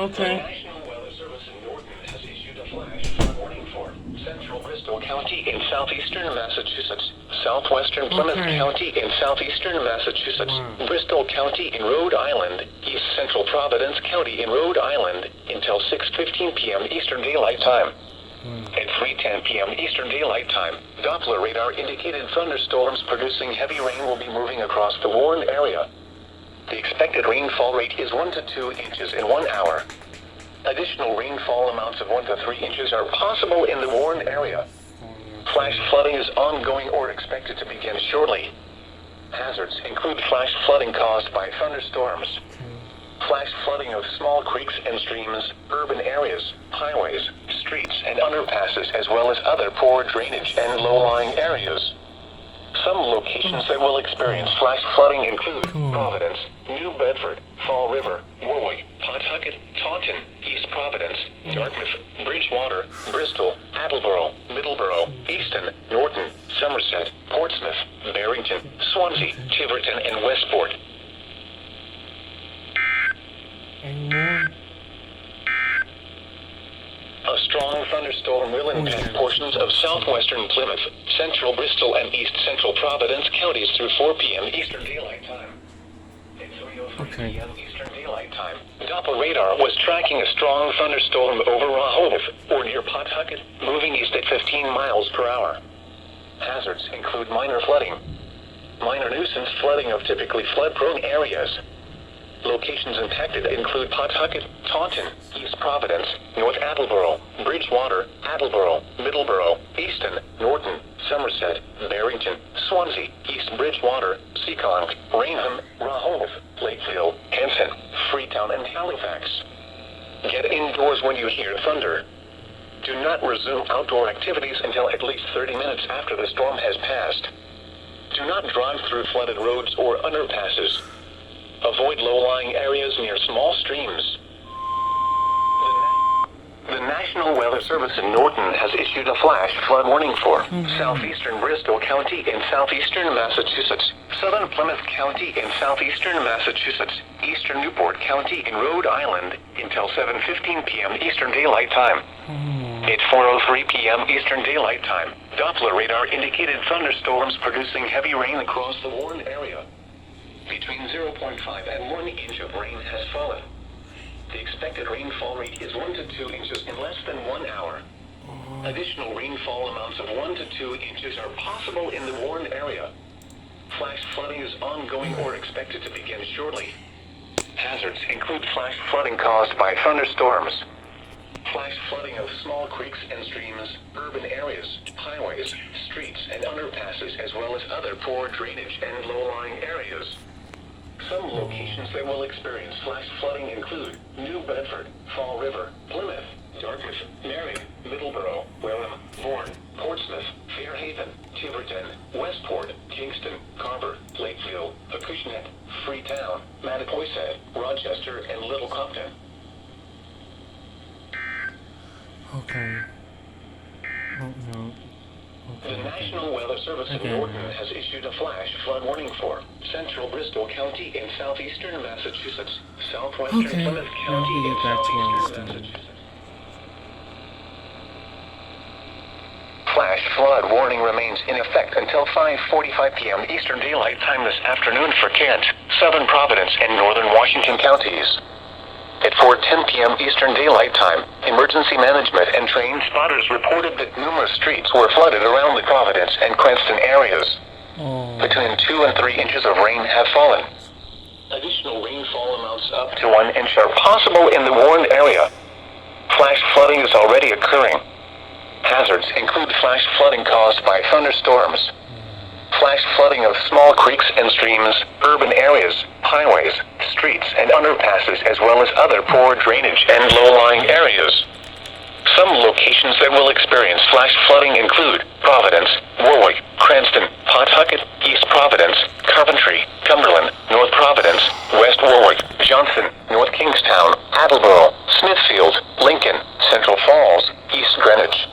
Okay. National Weather Service in Norton has issued a flash flood warning for central Bristol County in southeastern Massachusetts, southwestern Plymouth County in southeastern Massachusetts, Bristol County in Rhode Island, east central Providence County in Rhode Island, until 6:15 p.m. Eastern Daylight Time. At 3:10 p.m. Eastern Daylight Time, Doppler radar indicated thunderstorms producing heavy rain will be moving across the warned area. The expected rainfall rate is 1 to 2 inches in 1 hour. Additional rainfall amounts of 1 to 3 inches are possible in the warned area. Flash flooding is ongoing or expected to begin shortly. Hazards include flash flooding caused by thunderstorms, flash flooding of small creeks and streams, urban areas, highways, streets, and underpasses, as well as other poor drainage and low-lying areas. Some locations that will experience flash flooding include Providence, New Bedford, Fall River, Warwick, Pawtucket, Taunton, East Providence, Dartmouth, Bridgewater, Bristol, Attleboro, Middleborough, Easton, Norton, Somerset, Portsmouth, Barrington, Swansea, Tiverton, and Westport. A strong thunderstorm will impact portions of southwestern Plymouth, central Bristol, and east central Providence counties through 4 p.m. Eastern Daylight Time. At 3:03 p.m. Eastern Daylight Time, Doppler radar was tracking a strong thunderstorm over Rehoboth, or near Pawtucket, moving east at 15 miles per hour. Hazards include minor flooding, minor nuisance flooding of typically flood-prone areas. Locations impacted include Pawtucket, Taunton, East Providence, North Attleboro, Bridgewater, Attleboro, Middleborough, Easton, Norton, Somerset, Barrington, Swansea, East Bridgewater, Seekonk, Raynham, Rehoboth, Lakeville, Henson, Freetown, and Halifax. Get indoors when you hear thunder. Do not resume outdoor activities until at least 30 minutes after the storm has passed. Do not drive through flooded roads or underpasses. Avoid low-lying areas near small streams. The National Weather Service in Norton has issued a flash flood warning for southeastern Bristol County in southeastern Massachusetts, southern Plymouth County in southeastern Massachusetts, eastern Newport County in Rhode Island, until 7:15 p.m. Eastern Daylight Time. At 4:03 p.m. Eastern Daylight Time, Doppler radar indicated thunderstorms producing heavy rain across the warned area. Between 0.5 and 1 inch of rain has fallen. The expected rainfall rate is 1 to 2 inches in less than 1 hour. Additional rainfall amounts of 1 to 2 inches are possible in the warned area. Flash flooding is ongoing or expected to begin shortly. Hazards include flash flooding caused by thunderstorms, flash flooding of small creeks and streams, urban areas, highways, streets, and underpasses, as well as other poor drainage and low-lying areas. Some locations that will experience flash flooding include New Bedford, Fall River, Plymouth, Dartmouth, Marion, Middleborough, Wareham, Bourne, Portsmouth, Fairhaven, Tiverton, Westport, Kingston, Carver, Lakeville, Acushnet, Freetown, Mattapoisett, Rochester, and Little Compton. Okay. Oh, no. The National Weather Service in Norton has issued a flash flood warning for central Bristol County in southeastern Massachusetts, southwestern Plymouth County in southeastern Massachusetts. Flash flood warning remains in effect until 5:45 p.m. Eastern Daylight Time this afternoon for Kent, southern Providence, and northern Washington counties. At 4:10 p.m. Eastern Daylight Time, emergency management and trained spotters reported that numerous streets were flooded around the Providence and Cranston areas. Between 2 and 3 inches of rain have fallen. Additional rainfall amounts up to 1 inch are possible in the warned area. Flash flooding is already occurring. Hazards include flash flooding caused by thunderstorms, flash flooding of small creeks and streams, urban areas, highways, streets, and underpasses, as well as other poor drainage and low-lying areas. Some locations that will experience flash flooding include Providence, Warwick, Cranston, Pawtucket, East Providence, Coventry, Cumberland, North Providence, West Warwick, Johnson, North Kingstown, Attleboro, Smithfield, Lincoln, Central Falls, East Greenwich,